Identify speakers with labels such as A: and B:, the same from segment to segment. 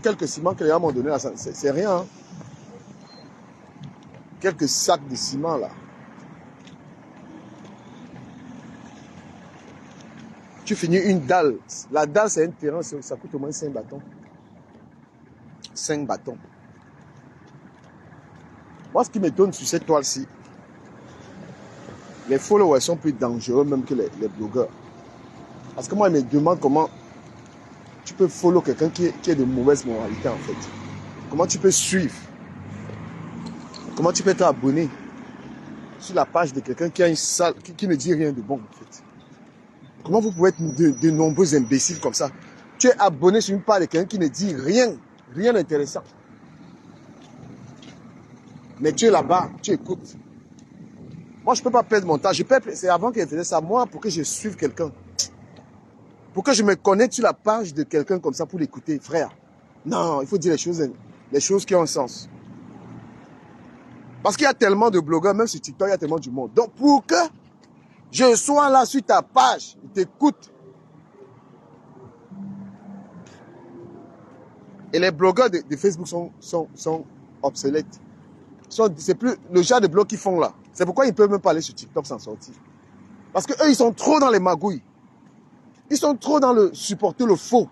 A: Quelques ciments que les gens m'ont donné là, c'est rien. Hein. Quelques sacs de ciment là. Tu finis une dalle. La dalle, c'est un terrain, ça coûte au moins 5 bâtons. 5 bâtons. Moi, ce qui m'étonne sur cette toile-ci, les followers sont plus dangereux même que les blogueurs. Parce que moi, ils me demandent comment tu peux follow quelqu'un qui est de mauvaise moralité en fait. Comment tu peux suivre. Comment tu peux être abonné sur la page de quelqu'un qui a une salle, qui ne dit rien de bon en fait. Comment vous pouvez être de nombreux imbéciles comme ça? Tu es abonné sur une page de quelqu'un qui ne dit rien, rien d'intéressant. Mais tu es là-bas, tu écoutes. Moi, je ne peux pas perdre mon temps. C'est avant qu'elle faisait ça, moi, pour que je suive quelqu'un. Pour que je me connecte sur la page de quelqu'un comme ça pour l'écouter, frère. Non, il faut dire les choses qui ont un sens. Parce qu'il y a tellement de blogueurs, même sur TikTok, il y a tellement du monde. Donc, pour que je sois là sur ta page, je t'écoute. Et les blogueurs de Facebook sont obsolètes. C'est plus le genre de blogs qu'ils font là. C'est pourquoi ils ne peuvent même pas aller sur TikTok sans sortir. Parce qu'eux, ils sont trop dans les magouilles. Ils sont trop dans le supporter le faux.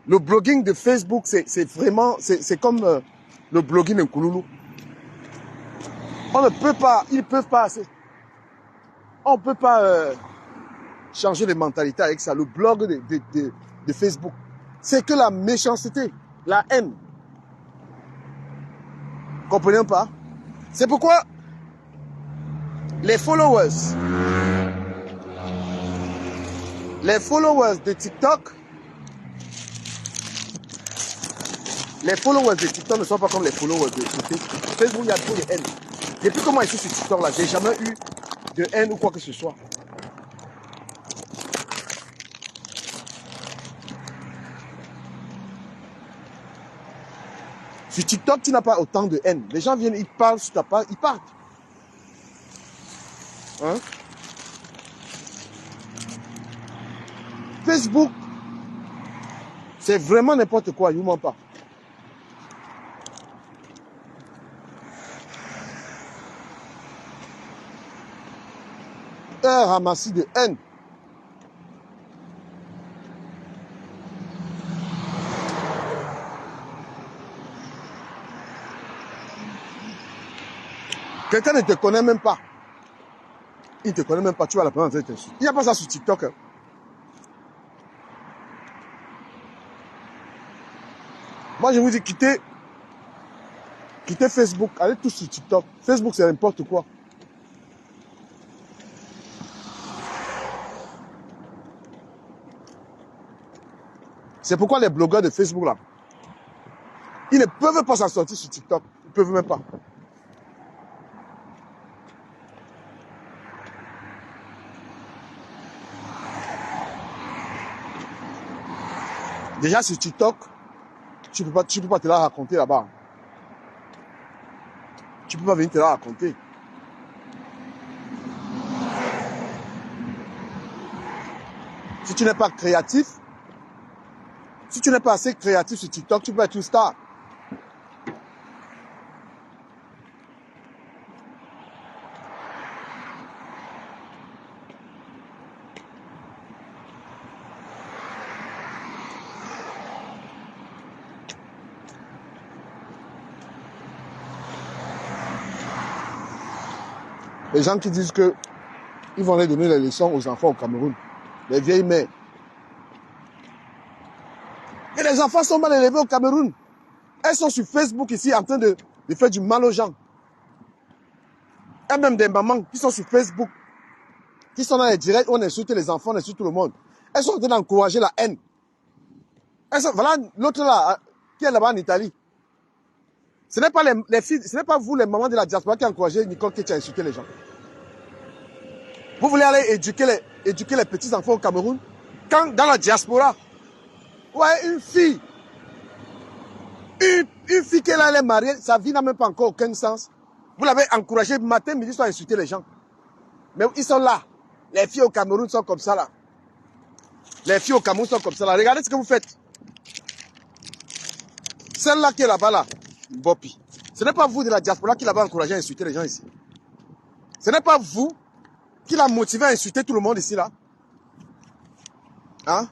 A: Le blogging de Facebook, c'est vraiment, c'est comme le blogging de Kouloulou. On ne peut pas, ils ne peuvent pas, on ne peut pas changer de mentalité avec ça. Le blog de Facebook, c'est que la méchanceté, la haine. Comprenez pas? C'est pourquoi les followers de TikTok, ne sont pas comme les followers de Facebook. Facebook, il y a trop de haine. Depuis comment je suis sur TikTok là, j'ai jamais eu de haine ou quoi que ce soit. Sur TikTok, tu n'as pas autant de haine. Les gens viennent, ils parlent sur ta page, ils partent. Hein? Facebook, c'est vraiment n'importe quoi, ils ne mentent pas. Un ramassis de haine. Quelqu'un ne te connaît même pas. Il ne te connaît même pas, tu vas la prendre en train de t'insulter. Il n'y a pas ça sur TikTok. Hein. Moi, je vous dis, quittez Facebook, allez tous sur TikTok. Facebook, c'est n'importe quoi. C'est pourquoi les blogueurs de Facebook, là, ils ne peuvent pas s'en sortir sur TikTok. Ils ne peuvent même pas. Déjà sur TikTok, tu peux pas te la raconter là-bas. Tu peux pas venir te la raconter. Si tu n'es pas créatif, si tu n'es pas assez créatif sur TikTok, tu peux être une star. Les gens qui disent que ils vont aller donner les leçons aux enfants au Cameroun. Les vieilles mères. Et les enfants sont mal élevés au Cameroun. Elles sont sur Facebook ici en train de faire du mal aux gens. Et même des mamans qui sont sur Facebook, qui sont dans les directs où on insulte les enfants, on insulte tout le monde. Elles sont en train d'encourager la haine. Voilà l'autre là, qui est là-bas en Italie. Ce n'est pas les filles, ce n'est pas vous les mamans de la diaspora qui encouragez Nicole qui a insulté les gens. Vous voulez aller éduquer les petits enfants au Cameroun? Quand dans la diaspora, ouais, une fille qui est là, elle est mariée, sa vie n'a même pas encore aucun sens. Vous l'avez encouragé matin, midi, soir à insulter les gens. Mais ils sont là. Les filles au Cameroun sont comme ça là. Les filles au Cameroun sont comme ça là. Regardez ce que vous faites. Celle-là qui est là-bas, là, Bopi. Ce n'est pas vous de la diaspora qui l'avez encouragé à insulter les gens ici. Ce n'est pas vous qui l'a motivé à insulter tout le monde ici, là. Hein?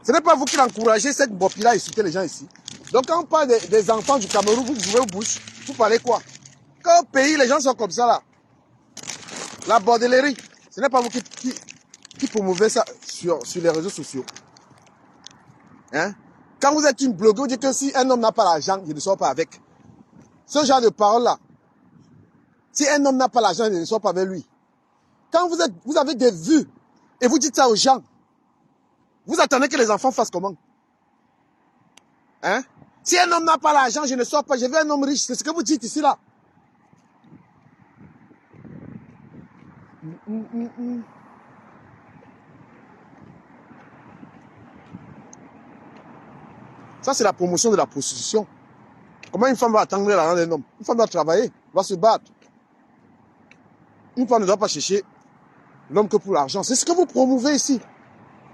A: Ce n'est pas vous qui l'encouragez, cette Bopi-là, à insulter les gens ici. Donc, quand on parle des enfants du Cameroun, vous ouvrez vos bouches, vous parlez quoi? Quand au pays, les gens sont comme ça, là. La bordellerie, ce n'est pas vous qui promouvez ça sur les réseaux sociaux. Hein? Quand vous êtes une blogueuse, vous dites que si un homme n'a pas l'argent, il ne sort pas avec. Ce genre de parole-là. Si un homme n'a pas l'argent, il ne sort pas avec lui. Quand vous avez des vues et vous dites ça aux gens, vous attendez que les enfants fassent comment? Hein? Si un homme n'a pas l'argent, je ne sors pas, je veux un homme riche. C'est ce que vous dites ici, là. Ça, c'est la promotion de la prostitution. Comment une femme va attendre l'argent d'un homme? Une femme doit travailler, doit se battre. Une femme ne doit pas chercher l'homme que pour l'argent. C'est ce que vous promouvez ici.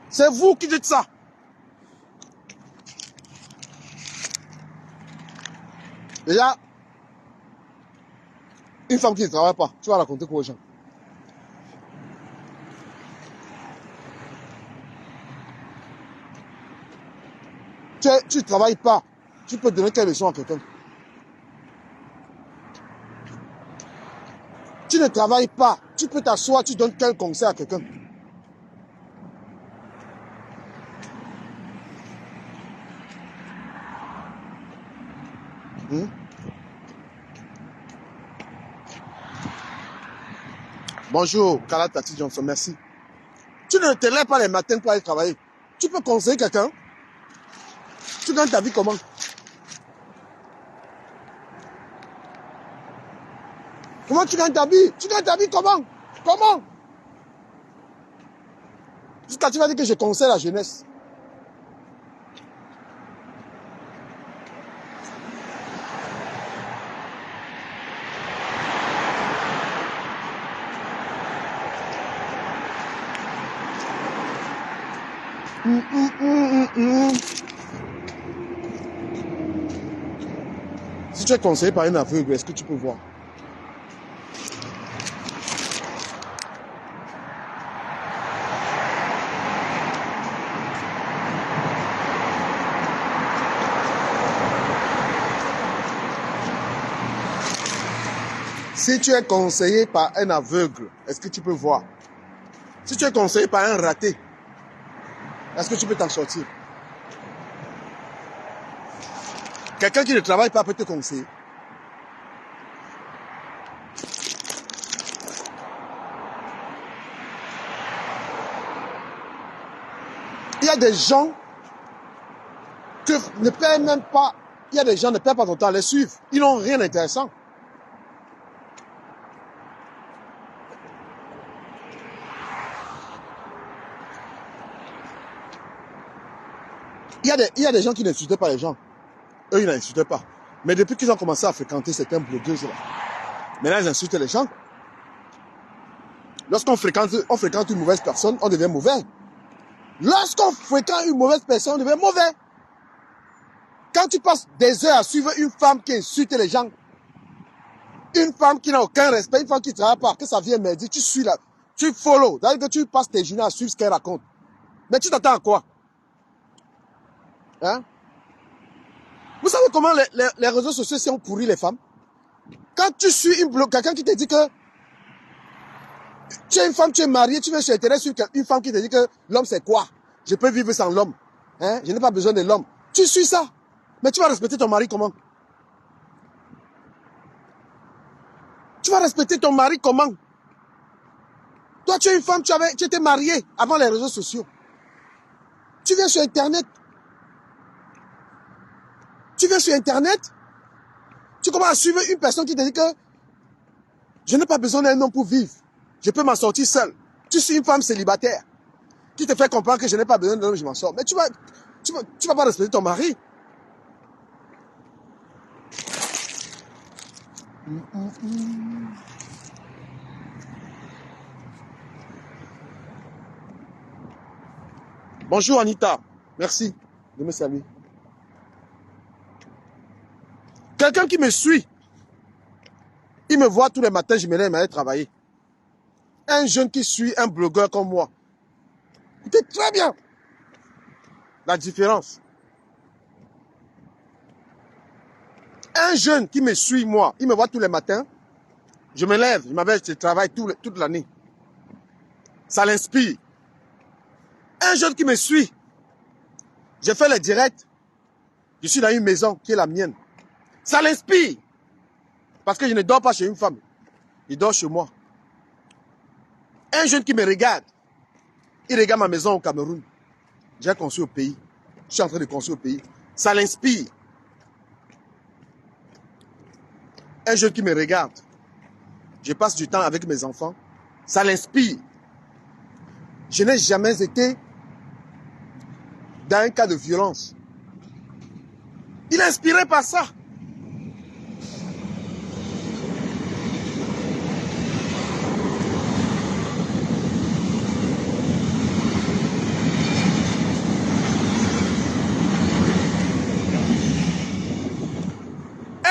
A: C'est vous qui dites ça. Déjà, une femme qui ne travaille pas, tu vas raconter quoi aux gens? Tu ne travailles pas, tu peux donner quelle leçon à quelqu'un? Tu ne travailles pas, tu peux t'asseoir, tu donnes quel conseil à quelqu'un? Bonjour, Kala Tati Johnson, merci. Tu ne te lèves pas les matins pour aller travailler. Tu peux conseiller quelqu'un? Tu gagnes ta vie comment? Comment tu gagnes ta vie? Tu gagnes ta vie comment? Comment? Jusqu'à tu vas dire que je conseille la jeunesse. Si tu es conseillé par un aveugle, est-ce que tu peux voir? Si tu es conseillé par un aveugle, est-ce que tu peux voir? Si tu es conseillé par un raté, est-ce que tu peux t'en sortir? Quelqu'un qui ne travaille pas peut te conseiller. Il y a des gens que ne paient même pas, il y a des gens qui ne perdent pas ton temps à les suivre. Ils n'ont rien d'intéressant. Il y a des gens qui n'insultent pas les gens. Eux, ils n'insultent pas. Mais depuis qu'ils ont commencé à fréquenter certains blogueuses-là, maintenant ils insultent les gens. Lorsqu'on fréquente une mauvaise personne, on devient mauvais. Lorsqu'on fréquente une mauvaise personne, on devient mauvais. Quand tu passes des heures à suivre une femme qui insulte les gens, une femme qui n'a aucun respect, une femme qui ne travaille pas, que ça vient me dire, tu suis là, tu follow, c'est-à-dire que tu passes tes journées à suivre ce qu'elle raconte. Mais tu t'attends à quoi? Hein? Vous savez comment les réseaux sociaux ont pourri les femmes? Quand tu suis quelqu'un qui te dit que tu es une femme, tu es mariée, tu veux s'intéresser sur une femme qui te dit que l'homme c'est quoi? Je peux vivre sans l'homme. Hein? Je n'ai pas besoin de l'homme. Tu suis ça. Mais tu vas respecter ton mari comment? Tu vas respecter ton mari comment? Toi, tu es une femme, tu étais mariée avant les réseaux sociaux. Tu viens sur Internet. Tu viens sur Internet. Tu commences à suivre une personne qui te dit que je n'ai pas besoin d'un homme pour vivre. Je peux m'en sortir seul. Tu suis une femme célibataire qui te fait comprendre que je n'ai pas besoin d'un homme, je m'en sors. Mais tu vas pas respecter ton mari. Bonjour Anita. Merci de me saluer. Quelqu'un qui me suit, il me voit tous les matins, je me lève, aller travailler. Un jeune qui suit un blogueur comme moi. Écoutez très bien la différence. Un jeune qui me suit, moi, il me voit tous les matins, je me lève, je travaille toute l'année. Ça l'inspire. Un jeune qui me suit, je fais les directs, je suis dans une maison qui est la mienne. Ça l'inspire. Parce que je ne dors pas chez une femme, je dors chez moi. Un jeune qui me regarde, il regarde ma maison au Cameroun. J'ai construit au pays. Je suis en train de construire au pays. Ça l'inspire. Un jeune qui me regarde, je passe du temps avec mes enfants. Ça l'inspire. Je n'ai jamais été dans un cas de violence. Il est inspiré par ça.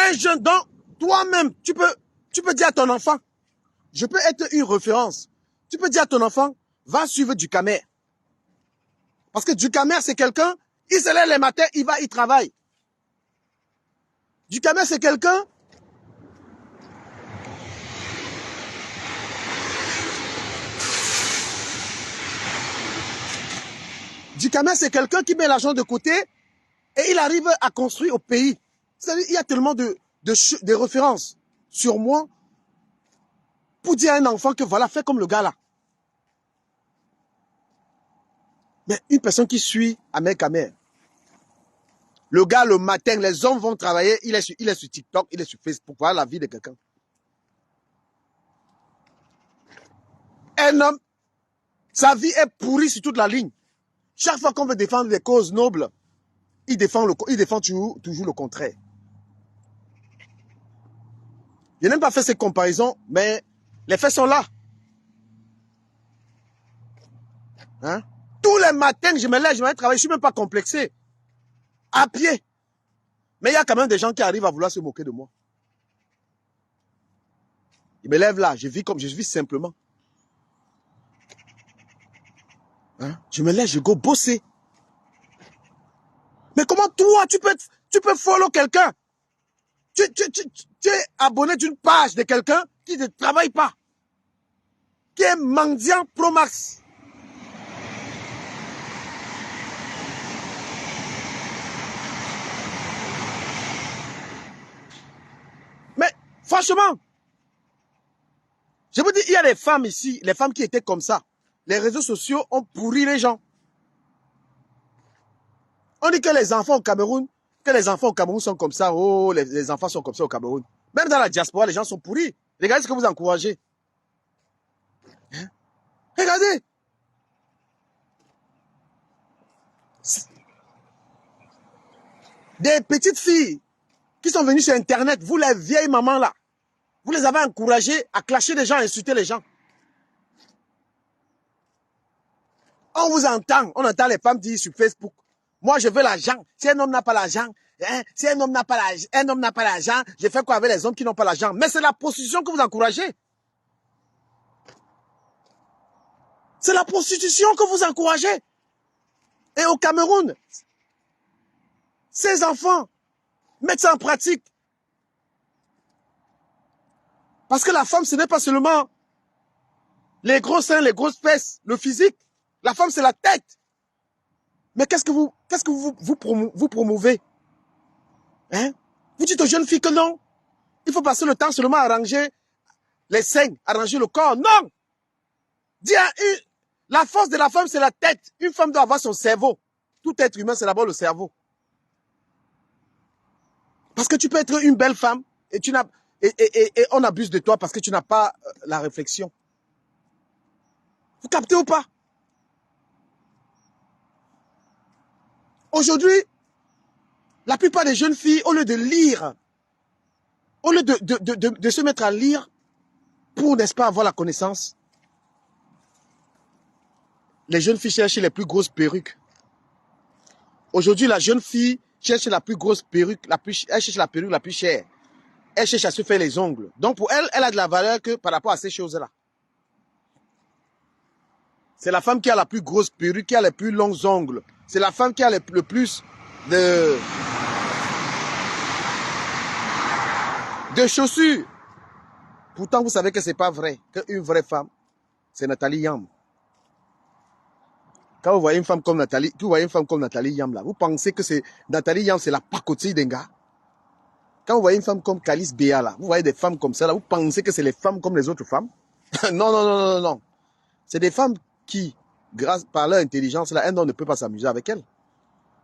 A: Un jeune, donc, toi-même, tu peux dire à ton enfant, je peux être une référence. Tu peux dire à ton enfant, va suivre Ducamer. Parce que Ducamer, c'est quelqu'un, il se lève les matins, il travaille. Ducamer, c'est quelqu'un, Ducamer, c'est quelqu'un qui met l'argent de côté et il arrive à construire au pays. C'est-à-dire, il y a tellement de références sur moi pour dire à un enfant que voilà, fais comme le gars là. Mais une personne qui suit Ahmed Kamer, le gars le matin, les hommes vont travailler, il est sur TikTok, il est sur Facebook, voilà la vie de quelqu'un. Un homme, sa vie est pourrie sur toute la ligne. Chaque fois qu'on veut défendre des causes nobles, il défend toujours le contraire. Je n'aime pas faire ces comparaisons, mais les faits sont là. Hein? Tous les matins, je me lève, je vais travailler, je ne suis même pas complexé. À pied. Mais il y a quand même des gens qui arrivent à vouloir se moquer de moi. Je me lève là, je vis simplement. Hein? Je me lève, je go bosser. Mais comment toi, tu peux follow quelqu'un? Tu es abonné d'une page de quelqu'un qui ne travaille pas. Qui est mendiant pro max. Mais franchement, je vous dis, il y a des femmes ici, les femmes qui étaient comme ça. Les réseaux sociaux ont pourri les gens. On dit que les enfants au Cameroun, sont comme ça. Oh, les enfants sont comme ça au Cameroun. Même dans la diaspora, les gens sont pourris. Regardez ce que vous encouragez. Hein? Regardez. Des petites filles qui sont venues sur Internet, vous les vieilles mamans là, vous les avez encouragées à clasher les gens, à insulter les gens. On vous entend, on entend les femmes dire sur Facebook, moi je veux l'argent, si un homme n'a pas l'argent, hein, si un homme n'a pas l'argent, je fais quoi avec les hommes qui n'ont pas l'argent? Mais c'est la prostitution que vous encouragez. C'est la prostitution que vous encouragez. Et au Cameroun, ces enfants mettent ça en pratique. Parce que la femme, ce n'est pas seulement les gros seins, les grosses fesses, le physique. La femme, c'est la tête. Mais qu'est-ce que vous promouvez? Hein? Vous dites aux jeunes filles que non. Il faut passer le temps seulement à arranger les seins, arranger le corps. Non! La force de la femme, c'est la tête. Une femme doit avoir son cerveau. Tout être humain, c'est d'abord le cerveau. Parce que tu peux être une belle femme et on abuse de toi parce que tu n'as pas la réflexion. Vous captez ou pas? Aujourd'hui, la plupart des jeunes filles, au lieu de lire, au lieu de se mettre à lire pour, n'est-ce pas, avoir la connaissance, les jeunes filles cherchent les plus grosses perruques. Aujourd'hui, la jeune fille cherche la plus grosse perruque, elle cherche la perruque la plus chère. Elle cherche à se faire les ongles. Donc pour elle, elle a de la valeur que par rapport à ces choses-là. C'est la femme qui a la plus grosse perruque, qui a les plus longs ongles. C'est la femme qui a le plus de chaussures. Pourtant, vous savez que ce n'est pas vrai. Qu'une vraie femme, c'est Nathalie Yam. Quand vous voyez une femme comme Nathalie, Yam là, vous pensez que c'est Nathalie Yam, c'est la pacotille d'un gars. Quand vous voyez une femme comme Calice Béa là, vous voyez des femmes comme ça là, vous pensez que c'est les femmes comme les autres femmes? Non, non, non, non, non. C'est des femmes qui, grâce par leur intelligence là, un homme ne peut pas s'amuser avec elles.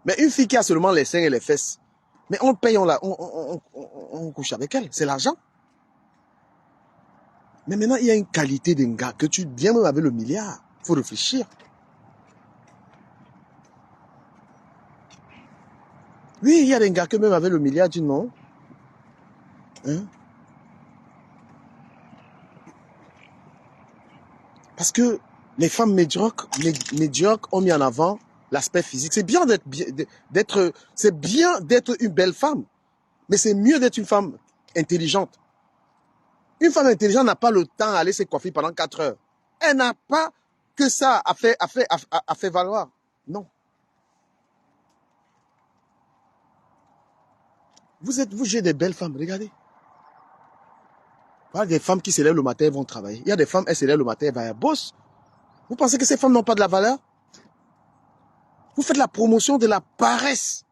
A: Mais une fille qui a seulement les seins et les fesses, mais on paye, on couche avec elle, c'est l'argent. Mais maintenant, il y a une qualité d'un gars que tu viens même avec le milliard. Il faut réfléchir. Oui, il y a des gars que même avec le milliard, tu dis non. Hein? Parce que les femmes médiocres ont mis en avant l'aspect physique. C'est bien d'être une belle femme. Mais c'est mieux d'être une femme intelligente. Une femme intelligente n'a pas le temps d'aller se coiffer pendant 4 heures. Elle n'a pas que ça à faire valoir. Non. Vous j'ai des belles femmes, regardez. Il y a des femmes qui se lèvent le matin, elles vont travailler. Il y a des femmes, elles se lèvent le matin, elles vont à la bosse. Vous pensez que ces femmes n'ont pas de la valeur? Vous faites la promotion de la paresse.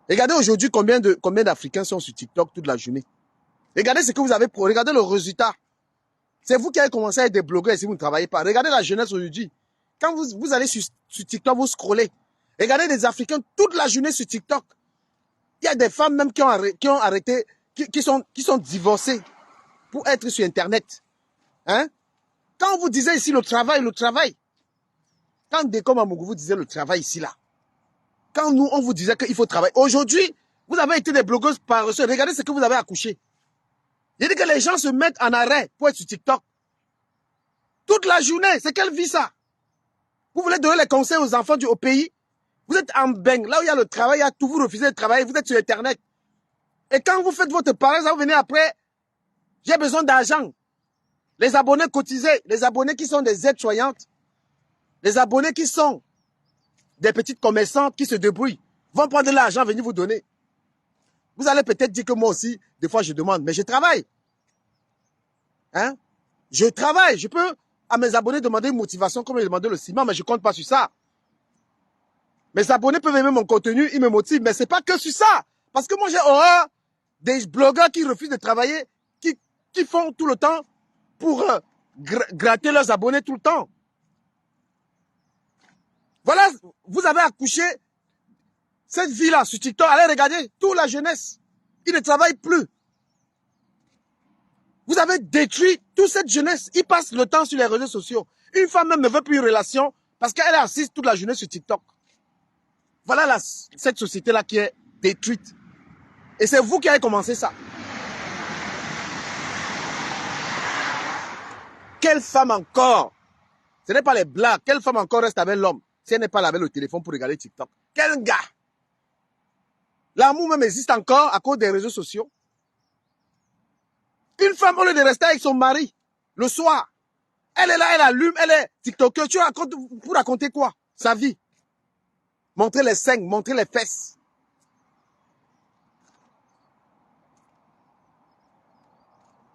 A: Regardez aujourd'hui combien d'Africains sont sur TikTok toute la journée. Regardez ce que vous avez, regardez le résultat. C'est vous qui avez commencé à être des blogueurs si vous ne travaillez pas. Regardez la jeunesse aujourd'hui. Quand vous allez sur TikTok, vous scrollez. Regardez des Africains toute la journée sur TikTok. Il y a des femmes même qui ont arrêté, qui sont divorcées pour être sur Internet. Hein? Quand vous disiez ici le travail. Quand Décom Amougou vous disait le travail ici là. Quand nous, on vous disait qu'il faut travailler. Aujourd'hui, vous avez été des blogueuses paresseuses. Regardez ce que vous avez accouché. Il dit que les gens se mettent en arrêt pour être sur TikTok. Toute la journée, c'est quelle vie ça? Vous voulez donner les conseils aux enfants au pays? Vous êtes en beng, là où il y a le travail, il y a tout, vous refusez de travailler, vous êtes sur Internet. Et quand vous faites votre paresse, vous venez après, j'ai besoin d'argent. Les abonnés cotisés, les abonnés qui sont des aides-soignantes, les abonnés qui sont des petites commerçantes qui se débrouillent, vont prendre de l'argent, venir vous donner. Vous allez peut-être dire que moi aussi, des fois je demande, mais je travaille. Hein? Je travaille, je peux à mes abonnés demander une motivation comme ils demandaient le ciment, mais je ne compte pas sur ça. Mes abonnés peuvent aimer mon contenu, ils me motivent, mais ce n'est pas que sur ça. Parce que moi j'ai horreur des blogueurs qui refusent de travailler, qui font tout le temps pour gratter leurs abonnés tout le temps. Voilà, vous avez accouché cette vie-là sur TikTok. Allez regarder, toute la jeunesse, ils ne travaillent plus. Vous avez détruit toute cette jeunesse. Ils passent le temps sur les réseaux sociaux. Une femme même ne veut plus une relation parce qu'elle est assise toute la journée sur TikTok. Voilà cette société-là qui est détruite. Et c'est vous qui avez commencé ça. Quelle femme encore? Ce n'est pas les blagues. Quelle femme encore reste avec l'homme si elle n'est pas là avec le téléphone pour regarder TikTok? Quel gars? L'amour même existe encore à cause des réseaux sociaux. Une femme, au lieu de rester avec son mari le soir, elle est là, elle allume, elle est TikToker. Tu racontes pour raconter quoi? Sa vie. Montrer les seins, montrer les fesses.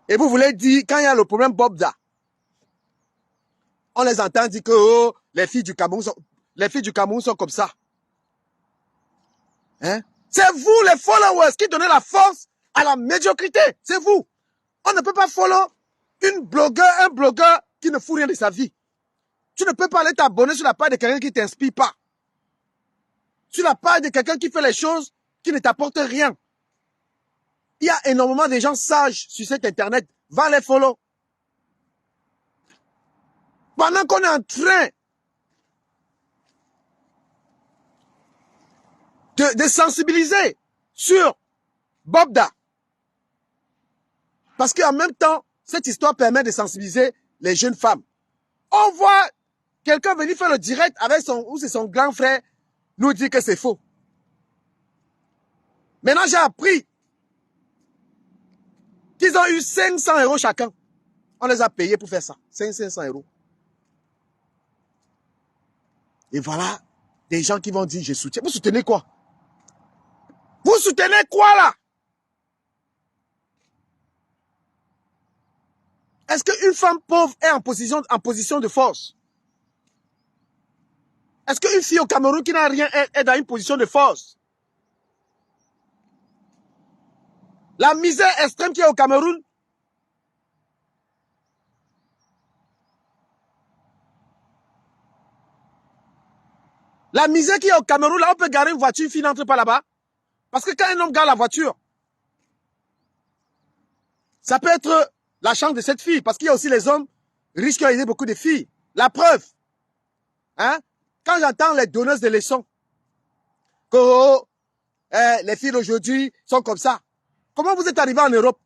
A: Et vous voulez dire, quand il y a le problème Bobda, on les entend dire que oh, les filles du Cameroun sont comme ça. Hein? C'est vous, les followers, qui donnez la force à la médiocrité. C'est vous. On ne peut pas follow un blogueur qui ne fout rien de sa vie. Tu ne peux pas aller t'abonner sur la page de quelqu'un qui ne t'inspire pas. Sur la page de quelqu'un qui fait les choses qui ne t'apportent rien. Il y a énormément de gens sages sur cet Internet. Va les follow. Pendant qu'on est en train de sensibiliser sur Bobda. Parce qu'en même temps, cette histoire permet de sensibiliser les jeunes femmes. On voit quelqu'un venir faire le direct avec c'est son grand frère, nous dire que c'est faux. Maintenant, j'ai appris qu'ils ont eu 500 € chacun. On les a payés pour faire ça. 500 €. Et voilà, des gens qui vont dire, je soutiens. Vous soutenez quoi? Vous soutenez quoi là? Est-ce qu'une femme pauvre est en position de force? Est-ce qu'une fille au Cameroun qui n'a rien est dans une position de force? La misère extrême qui est au Cameroun, la misère qui est au Cameroun, là, on peut garer une voiture, une fille n'entre pas là-bas. Parce que quand un homme gare la voiture, ça peut être la chance de cette fille. Parce qu'il y a aussi les hommes riches qui ont aidé beaucoup de filles. La preuve, hein, quand j'entends les donneuses de leçons, que oh, les filles d'aujourd'hui sont comme ça. Comment vous êtes arrivé en Europe?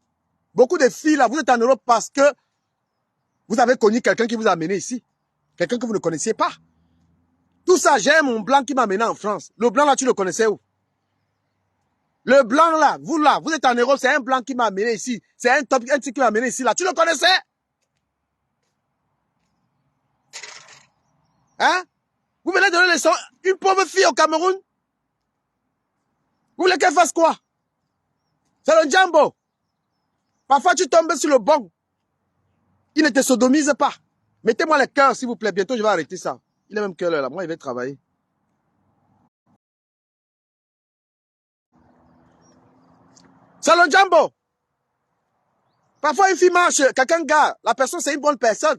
A: Beaucoup de filles là, vous êtes en Europe parce que vous avez connu quelqu'un qui vous a amené ici. Quelqu'un que vous ne connaissiez pas. Tout ça, j'ai mon blanc qui m'a amené en France. Le blanc là, tu le connaissais où? Le blanc là, vous êtes en Europe, c'est un blanc qui m'a amené ici. C'est un type qui m'a amené ici là. Tu le connaissais? Hein? Vous venez donner les leçons, une pauvre fille au Cameroun? Vous voulez qu'elle fasse quoi? C'est le Djambo. Parfois, tu tombes sur le bon. Il ne te sodomise pas. Mettez-moi le cœur, s'il vous plaît. Bientôt, je vais arrêter ça. Il est même quelle heure là? Moi, il va travailler. C'est le Djambo. Parfois, une fille marche, quelqu'un gare. La personne, c'est une bonne personne.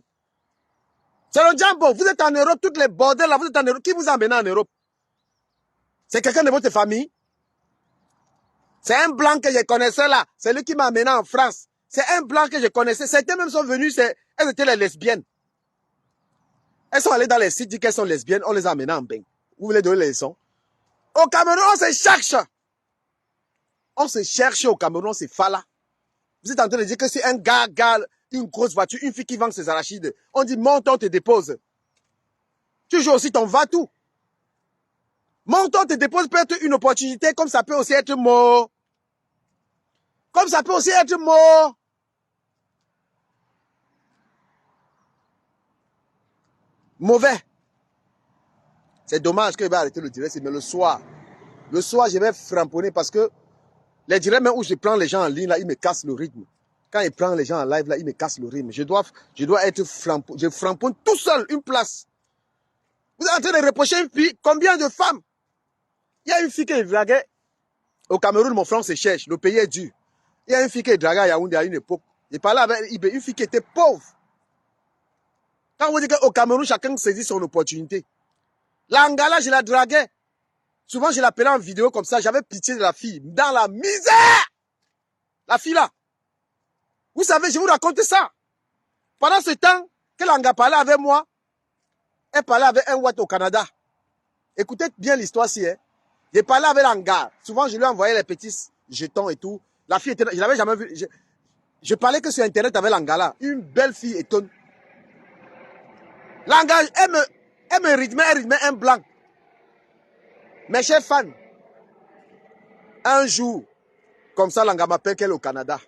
A: C'est le Djambo. Vous êtes en Europe, toutes les bordels là, vous êtes en Europe. Qui vous a amené en Europe? C'est quelqu'un de votre famille? C'est un blanc que je connaissais là. C'est lui qui m'a amené en France. C'est un blanc que je connaissais. Certains même sont venus, elles étaient les lesbiennes. Elles sont allées dans les sites, disent qu'elles sont lesbiennes, on les a amenées en bain. Vous voulez donner les leçons? Au Cameroun, on se cherche. On se cherche au Cameroun, on se fala. Vous êtes en train de dire que c'est un gars, une grosse voiture, une fille qui vend ses arachides. On dit, monte, on te dépose. Tu joues aussi ton va-tout. Monte, on te dépose peut être une opportunité, comme ça peut aussi être mort. Comme ça peut aussi être mort. Mauvais. C'est dommage que je vais arrêter le direct, mais le soir, je vais framponner parce que les directs, même où je prends les gens en ligne, là, ils me cassent le rythme. Quand ils prennent les gens en live, là, ils me cassent le rythme. Je dois être framponné. Je framponne tout seul, une place. Vous êtes en train de reprocher une fille, combien de femmes? Il y a une fille qui est draguée. Au Cameroun, mon frère se cherche. Le pays est dur. Il y a une fille qui est draguée à Yaoundé à une époque. J'ai parlé avec une fille qui était pauvre. Quand vous dites qu'au Cameroun, chacun saisit son opportunité. L'Angala, je la draguais. Souvent, je l'appelais en vidéo comme ça. J'avais pitié de la fille. Dans la misère! La fille là. Vous savez, je vous raconte ça. Pendant ce temps que l'Anga parlait avec moi, elle parlait avec un Watt au Canada. Écoutez bien l'histoire-ci. Hein. J'ai parlé avec l'Anga. Souvent, je lui envoyais les petits jetons et tout. La fille était... Je l'avais jamais vue. Je parlais que sur Internet avec l'Angala. Une belle fille étonne. L'Anga, elle me rythmait un blanc. Mes chers fans, un jour, comme ça, l'Anga m'appelle qu'elle est au Canada.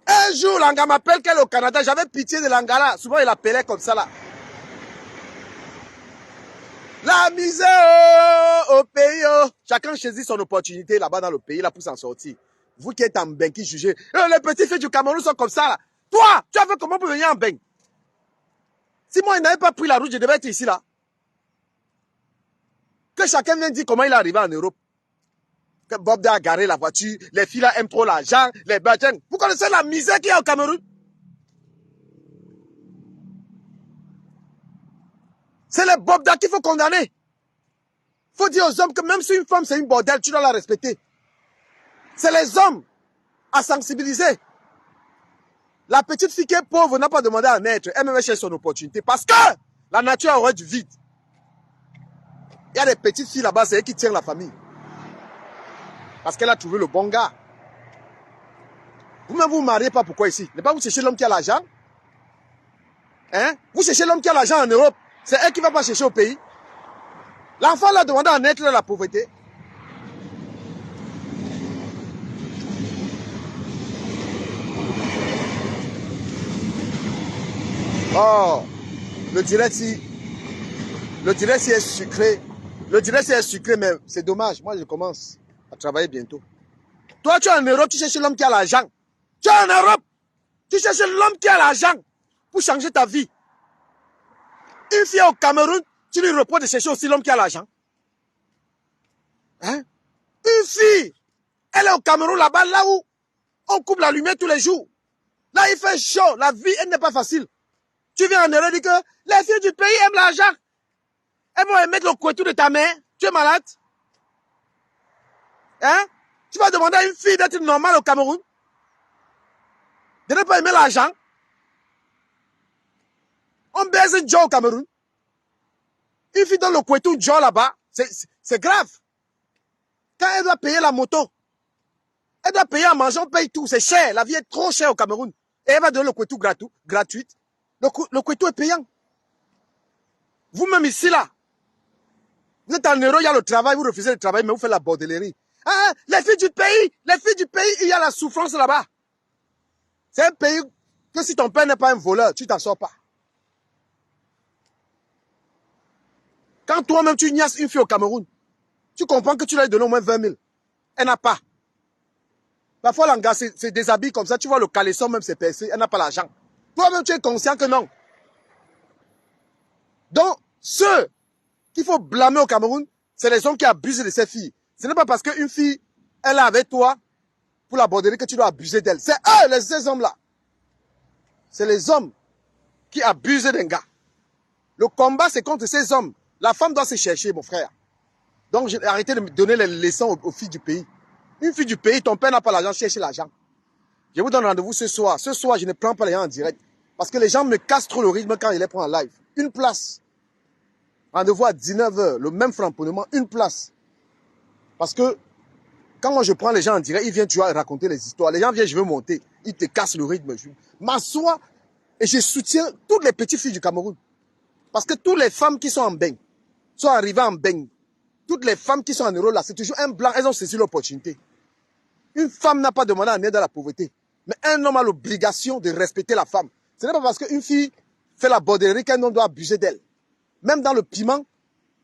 A: Un jour, l'Anga m'appelle qu'elle est au Canada. J'avais pitié de l'Angala. Souvent, il l'appelait comme ça là. La misère au pays. Oh. Chacun choisit son opportunité là-bas dans le pays là pour s'en sortir. Vous qui êtes en bain, qui jugez. Les petits filles du Cameroun sont comme ça là. Toi, tu as fait comment pour venir en bain? Si moi, il n'avait pas pris la route, je devais être ici là. Que chacun vienne dire comment il est arrivé en Europe. Que Bob a garé la voiture, les filles là aiment trop l'argent, les bâtins. Vous connaissez la misère qu'il y a au Cameroun? C'est les Bobda qu'il faut condamner. Il faut dire aux hommes que même si une femme c'est une bordel, tu dois la respecter. C'est les hommes à sensibiliser. La petite fille qui est pauvre n'a pas demandé à naître. Elle même cherche son opportunité. Parce que la nature a horreur du vide. Il y a des petites filles là-bas, c'est elles qui tiennent la famille. Parce qu'elle a trouvé le bon gars. Vous-même, vous ne mariez pas pourquoi ici? Ne pas vous chercher l'homme qui a l'argent? Hein? Vous cherchez l'homme qui a l'argent en Europe. C'est elle qui ne va pas chercher au pays. L'enfant l'a demandé à naître dans la pauvreté. Oh, le direct ici est sucré. Le direct est sucré, mais c'est dommage. Moi, je commence à travailler bientôt. Toi, tu es en Europe, tu cherches l'homme qui a l'argent. Tu es en Europe, tu cherches l'homme qui a l'argent pour changer ta vie. Une fille au Cameroun, tu lui reproches de chercher aussi l'homme qui a l'argent. Hein? Une fille, elle est au Cameroun là-bas, là où on coupe la lumière tous les jours. Là, il fait chaud, la vie, elle n'est pas facile. Tu viens en Europe et dis que les filles du pays aiment l'argent. Elles vont mettre le couteau de ta mère. Tu es malade? Hein? Tu vas demander à une fille d'être normale au Cameroun? De ne pas aimer l'argent? On baise un Joe au Cameroun. Une fille dans le couteau Joe là-bas, c'est grave. Quand elle doit payer la moto, elle doit payer à manger, on paye tout, c'est cher. La vie est trop chère au Cameroun. Et elle va donner le couteau gratuit. Le couteau est payant. Vous-même ici, là, vous êtes en Europe, il y a le travail, vous refusez le travail, mais vous faites la bordellerie. Ah, les filles du pays, il y a la souffrance là-bas. C'est un pays que si ton père n'est pas un voleur, tu t'en sors pas. Quand toi-même tu niaises une fille au Cameroun, tu comprends que tu l'as donné au moins 20 000. Elle n'a pas. Parfois, l'anga se déshabille comme ça, tu vois le caleçon même s'est percé, elle n'a pas l'argent. Toi-même, tu es conscient que non. Donc, ceux qu'il faut blâmer au Cameroun, c'est les hommes qui abusent de ces filles. Ce n'est pas parce qu'une fille, elle est avec toi pour la borderie que tu dois abuser d'elle. C'est eux, ces hommes-là. C'est les hommes qui abusent d'un gars. Le combat, c'est contre ces hommes. La femme doit se chercher, mon frère. Donc, arrêtez de me donner les leçons aux filles du pays. Une fille du pays, ton père n'a pas l'argent, cherche l'argent. Je vous donne rendez-vous ce soir. Ce soir, je ne prends pas les gens en direct. Parce que les gens me cassent trop le rythme quand ils les prennent en live. Une place. Rendez-vous à 19 h, le même framponnement, une place. Parce que quand moi je prends les gens en direct, ils viennent, tu vas raconter les histoires. Les gens viennent, je veux monter. Ils te cassent le rythme. Je m'assois et je soutiens toutes les petites filles du Cameroun. Parce que toutes les femmes qui sont en beigne, sont arrivées en beigne. Toutes les femmes qui sont en Europe là, c'est toujours un blanc, elles ont saisi l'opportunité. Une femme n'a pas demandé à naître dans la pauvreté. Mais un homme a l'obligation de respecter la femme. Ce n'est pas parce qu'une fille fait la bordellerie qu'un homme doit abuser d'elle. Même dans le piment,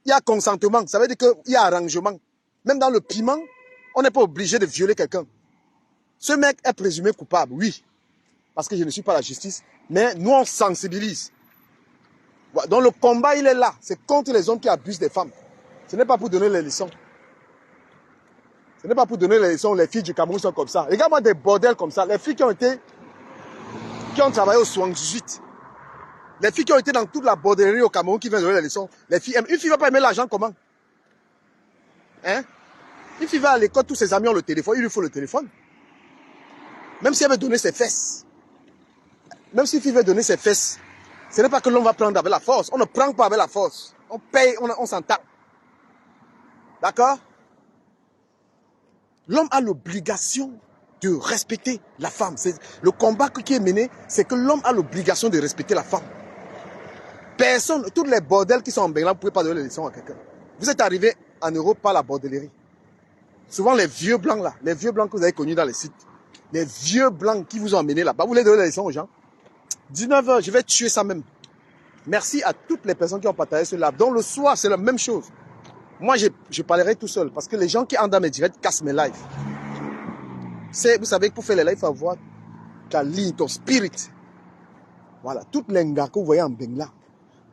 A: il y a consentement. Ça veut dire qu'il y a arrangement. Même dans le piment, on n'est pas obligé de violer quelqu'un. Ce mec est présumé coupable, oui. Parce que je ne suis pas la justice. Mais nous, on sensibilise. Donc le combat, il est là. C'est contre les hommes qui abusent des femmes. Ce n'est pas pour donner les leçons. Ce n'est pas pour donner les leçons. Les filles du Cameroun sont comme ça. Regarde-moi des bordels comme ça. Les filles qui ont travaillé au 78. Les filles qui ont été dans toute la bordellerie au Cameroun qui viennent donner les leçons. Les filles aiment. Une fille ne va pas aimer l'argent comment? Hein? Une fille va à l'école, tous ses amis ont le téléphone. Il lui faut le téléphone. Même si elle veut donner ses fesses. Même si une fille veut donner ses fesses. Ce n'est pas que l'on va prendre avec la force. On ne prend pas avec la force. On paye, on s'entend. D'accord? L'homme a l'obligation de respecter la femme. Le combat qui est mené, c'est que l'homme a l'obligation de respecter la femme. Personne, tous les bordels qui sont en Bengala, vous ne pouvez pas donner les leçons à quelqu'un. Vous êtes arrivé en Europe par la bordellerie. Souvent les vieux blancs là, les vieux blancs que vous avez connus dans les sites, les vieux blancs qui vous ont amené là-bas, vous voulez donner les leçons aux gens? 19 h, je vais tuer ça même. Merci à toutes les personnes qui ont partagé ce live. Donc le soir, c'est la même chose. Moi, je parlerai tout seul parce que les gens qui entrent dans mes directs cassent mes lives. Vous savez que pour faire les lives, il faut avoir ta ligne, ton spirit. Voilà, toutes les gars que vous voyez en Bengla,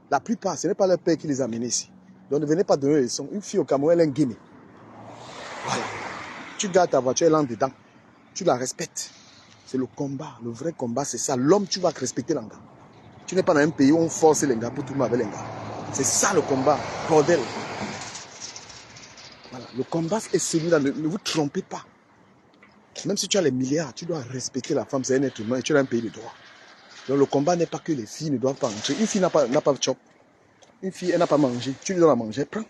A: la plupart, ce n'est pas leur père qui les a amenés ici. Donc ne venez pas donner les leçons. Une fille au Cameroun, elle est un guinée. Voilà. Tu gardes ta voiture, elle entre dedans. Tu la respectes. C'est le combat. Le vrai combat, c'est ça. L'homme, tu vas respecter l'anga. Tu n'es pas dans un pays où on force les gars pour tout le monde avec les gars. C'est ça le combat. Bordel. Voilà. Le combat est celui-là. Ne vous trompez pas. Même si tu as les milliards, tu dois respecter la femme. C'est un être humain et tu es un pays de droit. Donc le combat n'est pas que les filles ne doivent pas manger. Une fille n'a pas de chop. Une fille, elle n'a pas mangé. Tu lui donnes à manger, prends.